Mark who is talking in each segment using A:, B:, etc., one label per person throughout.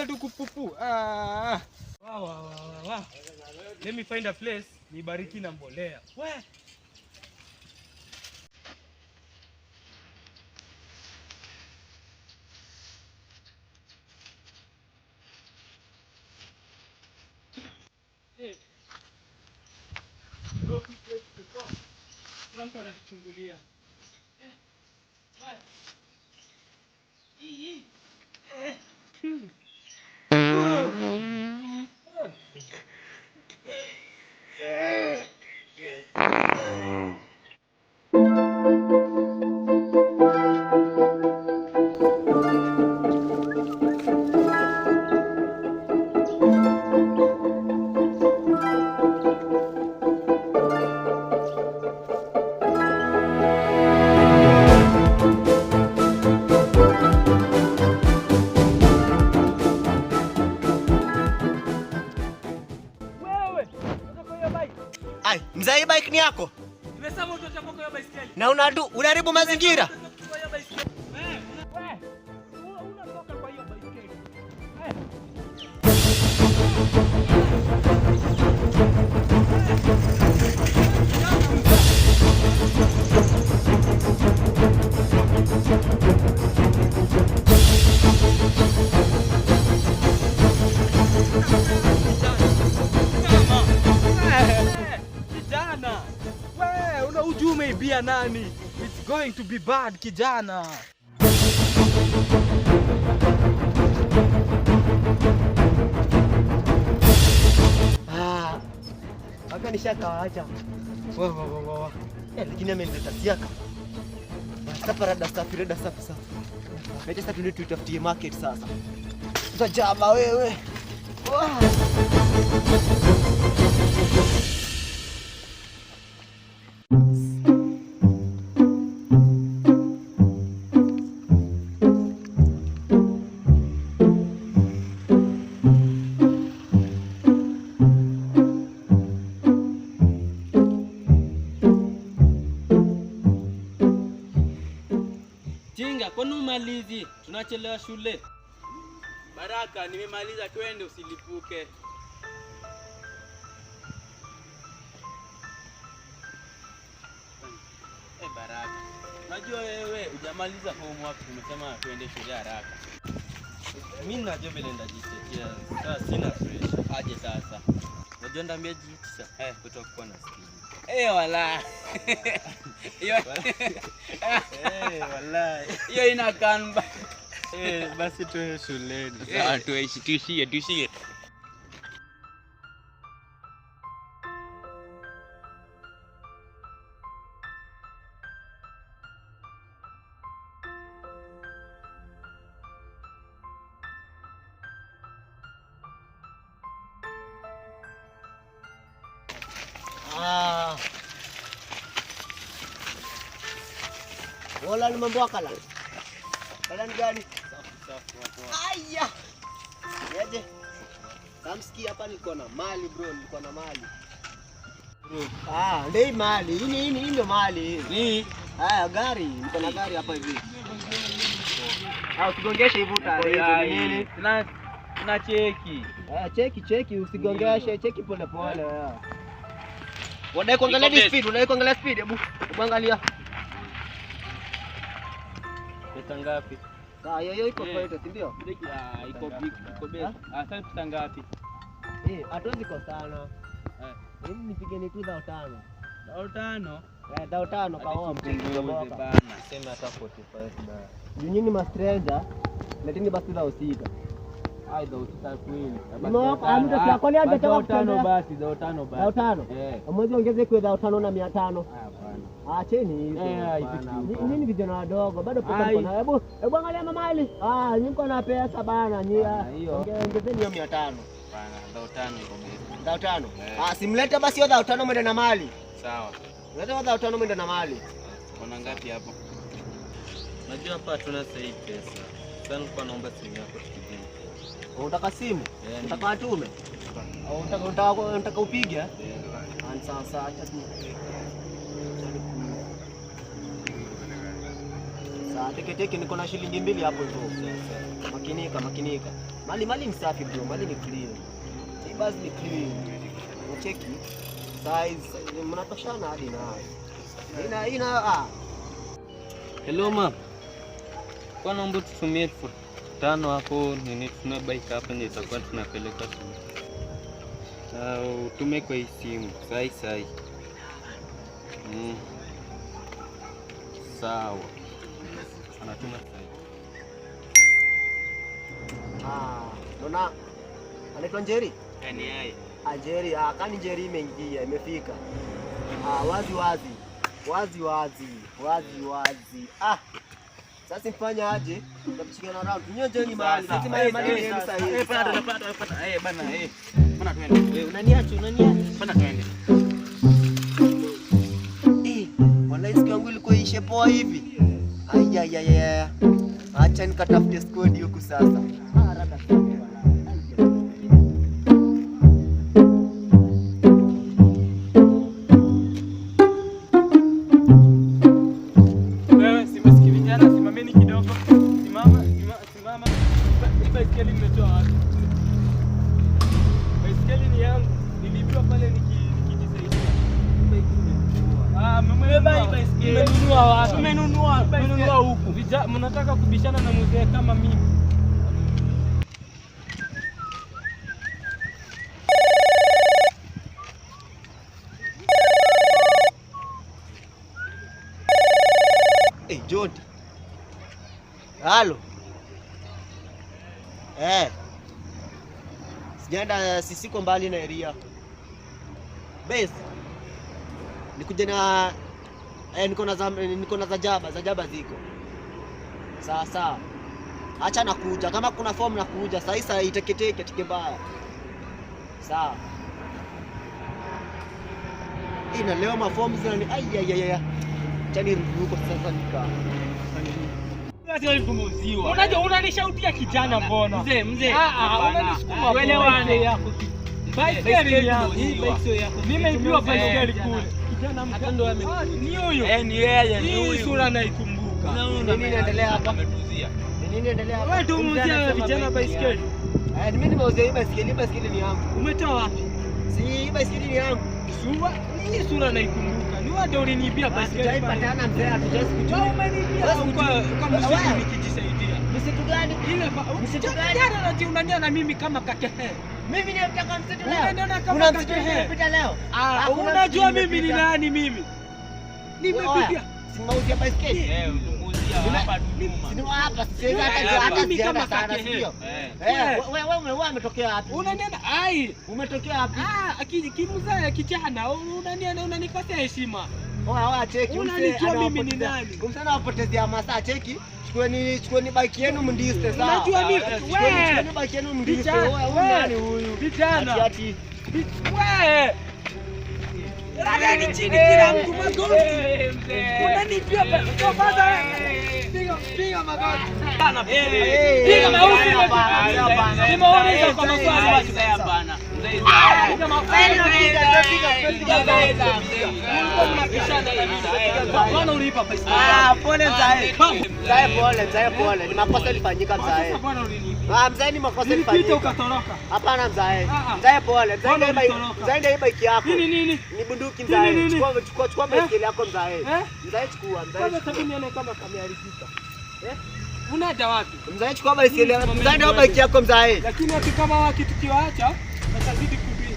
A: hakuna tu kupupu. Wow. Let me find a place nibariki na mbolea. We. Franco anachungulia.
B: Ai, mzee bike ni yako?
A: Nimesema utachukua kwa baiskeli.
B: Na unaharibu mazingira.
A: Unatoka kwa hiyo baiskeli. Kijana, wewe una ujume ibia nani? It's going to be bad kijana.
B: Haka nishakaacha. Wow. Lakini amenileta siaka. Sasa rada safi. Acha sasa tuende tutafutie market sasa. Utajama wewe.
A: Jinga, kwani umalizi? Tunachelewa shule.
C: Baraka, nimemaliza, twende usilipuke. Baraka, unajua wewe hujamaliza homework, tumesema twende shule haraka.
A: Mimi najua vile ndajitetea. Sasa sina pressure.
C: Aje sasa.
A: Unajua ndambia jitisha. Kutokuwa na skill.
C: Wala.
A: Wala.
C: Hiyo ina kanba.
A: Basi tuwe shuleni.
C: Sawa, tuishie.
B: Wala ni mambo akala. Kala ni gani?
C: Safi.
B: Aya. Yaje. Samski hapa niko na mali bro, niko na mali. Bro. Ndio mali. Hii ndio mali.
C: Ni
B: gari, niko na gari hapa hivi. Usigongeshe hivi utaaribu nini?
C: Na cheki.
B: Cheki, usigongeshe, cheki pole. Unadai kuangalia speed, hebu angalia.
C: Pesa ngapi?
B: Hiyo iko faida, si ndio?
C: Iko best. Sasa pesa ngapi?
B: Hatuwezi kosana. Hivi nipigeni tu 5,000.
C: 5,000?
B: 5,000 kwa wao
C: mpunguze bana.
A: Sema hata 45 na.
B: Nyinyi ma stranger, leteni basi 6,000.
C: Aidha utakwini.
B: Amta siakoni aje kama
C: 5 basi, 5 basi.
B: 5,000. Mwezi ongeze kwa 5,000 na 500.
C: Hapana.
B: Acheni hizo. Nini vijana wadogo bado pesa mko na. Hebu angalia mamali. Niko na pesa bana nyia. Ongezeni hiyo 500.
C: Bana, 5,000 iko best.
B: 5,000. Simlete basi hiyo 5,000 mwende na mali.
C: Sawa.
B: Leta 5,000 mwende na mali.
C: Kuna ngapi hapo?
A: Najua hapa hatuna sahihi pesa. Sasa nilikuwa naomba simu yako tukijeni.
B: Unataka simu? Unataka atume? Unataka upige? Sasa acha tu. Sasa teke niko na shilingi 2 hapo tu. Makinika. Mali ni safi bro, mali ni clean. Hii basi ni clean. Unacheki size mnatoshana hadi na. Ina
A: Hello map. Kwa naomba tutumie 5 hapo nini tuna bike hapa ndio itakuwa tunapeleka tu. Utume kwa hii simu. Sai. Sawa. Anatuma sai.
B: Nona anaitwa Njeri?
C: Yaani yeye.
B: Njeri, kani Njeri imeingia, imefika. Wazi. Sasa mfanya aje? Tutapishana round. Nyonje ni mahali. Lazima mali ni sahihi.
C: Bana bana. Bana twende.
B: Unaniacha.
C: Bana twende.
B: Wanaisikia yangu ilikuwa ishe poa hivi. Aya. Acha nikatafute squad huku sasa. Haraka sana.
A: Wewe simesikia vijana, simameni kidogo. Simama. Baiskeli nimetoa wapi? Baiskeli ni yangu. Nilipiwa pale nikijisaidia. Mmenunua wapi? Mmenunua huku. Mnataka kubishana na mzee kama mimi.
B: John. Halo. Sijaenda, sisiko mbali na area. Base. Nikuja na niko na zajaba ziko. Sawa. Acha nakuja. Kama kuna form nakuja. Sasa iteketeke mbaya. Sawa. Ina leo maform zina ayaya. Chani ruko sasa nika.
A: Unajua unanishautia kijana mbona?
C: Mzee.
A: Unanisukuma uelewane yako. Baiskeli yangu. Nimeibiwa baiskeli kule. Kijana mkando ni huyo.
C: Ni yeye
A: ni huyo. Hii sura naikumbuka.
B: Nini inaendelea hapa? Nini inaendelea hapa?
A: Wewe ndio muuzia vijana baiskeli.
B: Mimi nimeuzia hii baiskeli ni yangu.
A: Umetoa wapi?
B: Si hii baiskeli ni yangu.
A: Hii sura naikumbuka. Ni wewe ndio uliniibia baiskeli.
B: Tutaipatana mzee, hatujasikia.
A: Wewe umenibia kwa msitu nikijisaidia.
B: Msitu gani?
A: Msitu gani? Jana unania na mimi kama kakehe.
B: Mimi nimetoka msitu leo.
A: Unaenda kama kakehe.
B: Nimepita leo.
A: Unajua mimi ni nani mimi? Nimepiga.
B: Simauzia baiskeli.
C: Unamuuzia hapa Dodoma.
B: Ndio hapa sasa hata ziada sana sio. Wewe umetokea wapi?
A: Unanienda
B: umetokea wapi?
A: Kimuzaa kijana unanikosea heshima.
B: Cheki
A: unanijua mimi ni nani?
B: Kumsana wapotezea masaa cheki. Chukueni bike yenu mndiste sawa.
A: Unajua mimi
B: chukueni bike yenu mndiste. Wewe nani huyu?
A: Vijana.
B: Ati
A: wewe. Rada chini kila mtu magoti. Unanipia kwa kwanza. Piga magoti. Bana piga mausi hapana. Nimeona kwa maswali basi hapana. Piga mausi Bwana ulipa pesa.
B: Pole mzae. Pole. Ni makosa ilifanyika mzae. Mzae ni makosa ilifanyika.
A: Nilipita ukatoroka.
B: Hapana mzae. Mzae pole. Mzae ndio bike yako.
A: Nini?
B: Ni bunduki mzae. Chukua baiskeli yako mzae. Mzae chukua.
A: Kwanza sabuni yana kama kameharibika. Unaenda wapi?
B: Mzae chukua baiskeli yako. Mzae ndio bike yako mzae.
A: Lakini ati kama waki tukiwaacha watazidi kubia.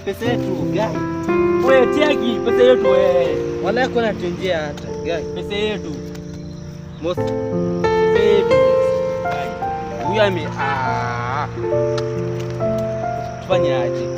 B: Pesa yetu gani?
A: Wewe tiagi pesa yetu wewe.
B: Wala kuna tunjia hata gani?
A: Pesa yetu.
B: Mosi.
A: Pesa yetu.
C: Huyu tufanye aje?